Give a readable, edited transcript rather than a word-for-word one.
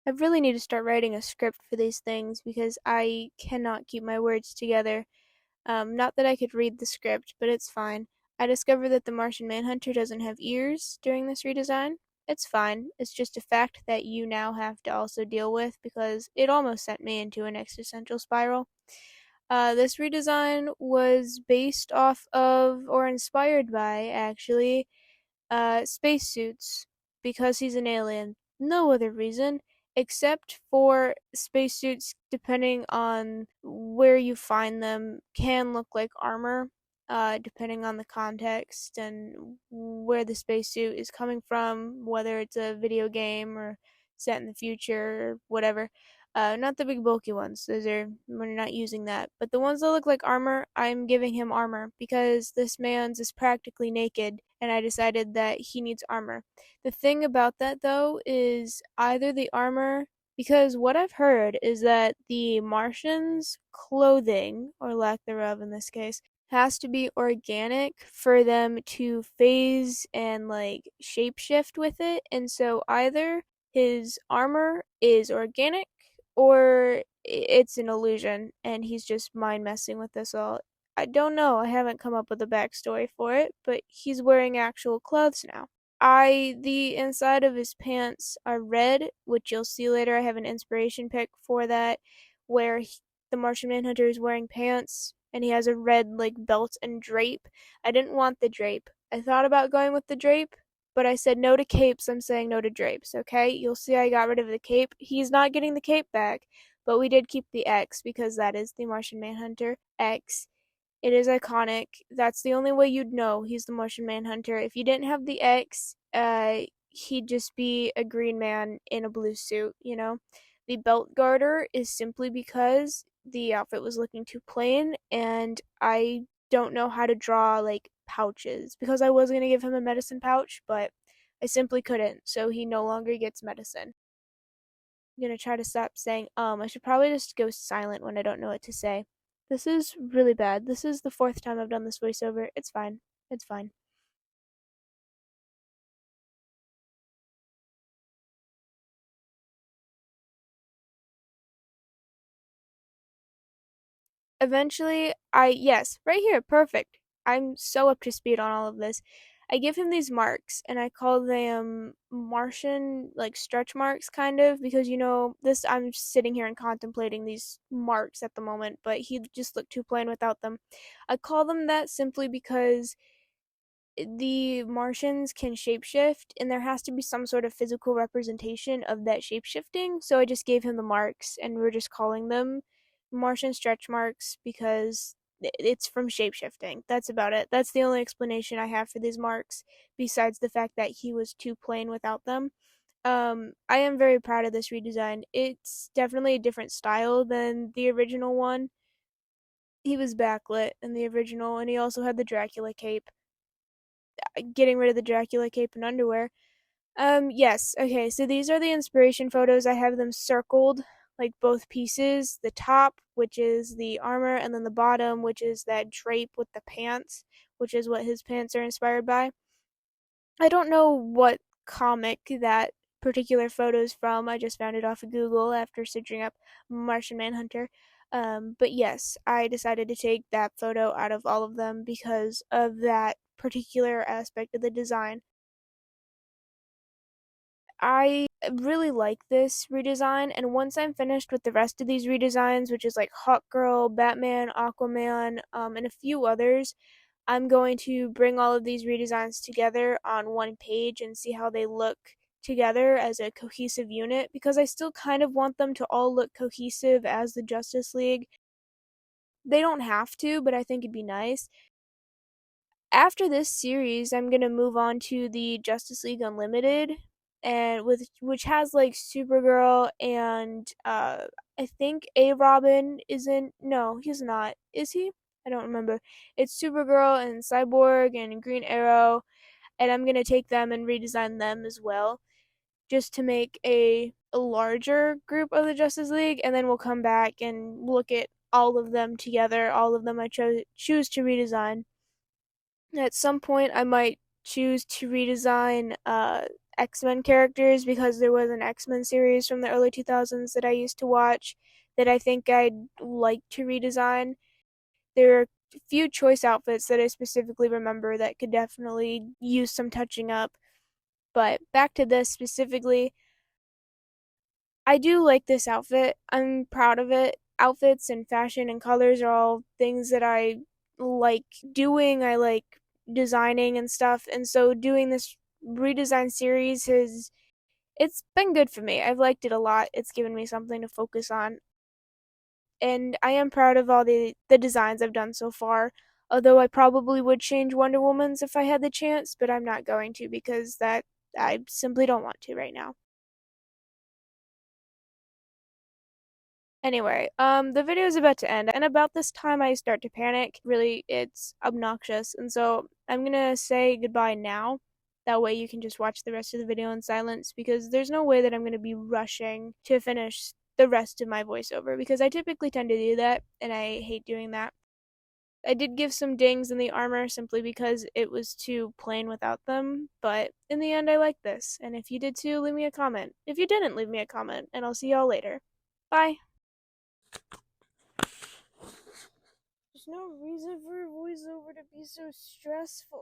I really need to start writing a script for these things because I cannot keep my words together. Not that I could read the script, but it's fine. I discovered that the Martian Manhunter doesn't have ears during this redesign. It's fine. It's just a fact that you now have to also deal with because it almost sent me into an existential spiral. This redesign was based off of, or inspired by, actually, spacesuits because he's an alien. No other reason except for spacesuits, depending on where you find them, can look like armor, depending on the context and where the spacesuit is coming from, whether it's a video game or set in the future or whatever. Not the big bulky ones. We're not using that. But the ones that look like armor, I'm giving him armor because this man's is practically naked and I decided that he needs armor. The thing about that though is either the armor, because what I've heard is that the Martians' clothing, or lack thereof in this case, has to be organic for them to phase and like shapeshift with it. And so either his armor is organic or it's an illusion and he's just mind messing with us all. I don't know. I haven't come up with a backstory for it, but he's wearing actual clothes now. The inside of his pants are red, which you'll see later. I have an inspiration pic for that, where the Martian Manhunter is wearing pants and he has a red like belt and drape. I didn't want the drape. I thought about going with the drape, but I said no to capes. I'm saying no to drapes. Okay, you'll see I got rid of the cape. He's not getting the cape back, but we did keep the X because that is the Martian Manhunter X. It is iconic. That's the only way you'd know he's the Martian Manhunter. If you didn't have the X, he'd just be a green man in a blue suit, you know? The belt garter is simply because the outfit was looking too plain, and I don't know how to draw, like, pouches. Because I was going to give him a medicine pouch, but I simply couldn't, so he no longer gets medicine. I'm gonna try to stop saying I should probably just go silent when I don't know what to say. This is really bad. This is the fourth time I've done this voiceover. It's fine. It's fine. Eventually, yes, right here, perfect. I'm so up to speed on all of this. I give him these marks and I call them Martian, like stretch marks, kind of, because this, I'm sitting here and contemplating these marks at the moment, but he just looked too plain without them. I call them that simply because the Martians can shapeshift, and there has to be some sort of physical representation of that shapeshifting. So I just gave him the marks, and we're just calling them Martian stretch marks because it's from shapeshifting. That's about it. That's the only explanation I have for these marks, besides the fact that he was too plain without them. I am very proud of this redesign. It's definitely a different style than the original one. He was backlit in the original, and he also had the Dracula cape. Getting rid of the Dracula cape and underwear. Yes. Okay, so these are the inspiration photos. I have them circled, like both pieces. The top, which is the armor, and then the bottom, which is that drape with the pants, which is what his pants are inspired by. I don't know what comic that particular photo is from. I just found it off of Google after searching up Martian Manhunter. But yes, I decided to take that photo out of all of them because of that particular aspect of the design. I really like this redesign, and once I'm finished with the rest of these redesigns, which is like Hawk Girl, Batman, Aquaman, and a few others, I'm going to bring all of these redesigns together on one page and see how they look together as a cohesive unit because I still kind of want them to all look cohesive as the Justice League. They don't have to, but I think it'd be nice. After this series, I'm gonna move on to the Justice League Unlimited, and with which has like Supergirl and I think A Robin isn't. No, he's not. Is he? I don't remember. It's Supergirl and Cyborg and Green Arrow, and I'm gonna take them and redesign them as well, just to make a larger group of the Justice League, and then we'll come back and look at all of them together. All of them I choose to redesign. At some point, I might choose to redesign X-Men characters because there was an X-Men series from the early 2000s that I used to watch that I think I'd like to redesign. There are a few choice outfits that I specifically remember that could definitely use some touching up. But back to this specifically, I do like this outfit. I'm proud of it. Outfits and fashion and colors are all things that I like doing. I like designing and stuff. And so doing this redesign series has it's been good for me. I've liked it a lot. It's given me something to focus on. And I am proud of all the designs I've done so far. Although I probably would change Wonder Woman's if I had the chance, but I'm not going to because that I simply don't want to right now. Anyway, the video is about to end, and about this time I start to panic. Really, it's obnoxious, and so I'm gonna say goodbye now. That way you can just watch the rest of the video in silence, because there's no way that I'm gonna be rushing to finish the rest of my voiceover, because I typically tend to do that, and I hate doing that. I did give some dings in the armor simply because it was too plain without them, but in the end I like this, and if you did too, leave me a comment. If you didn't, leave me a comment, and I'll see y'all later. Bye! There's no reason for a voiceover to be so stressful.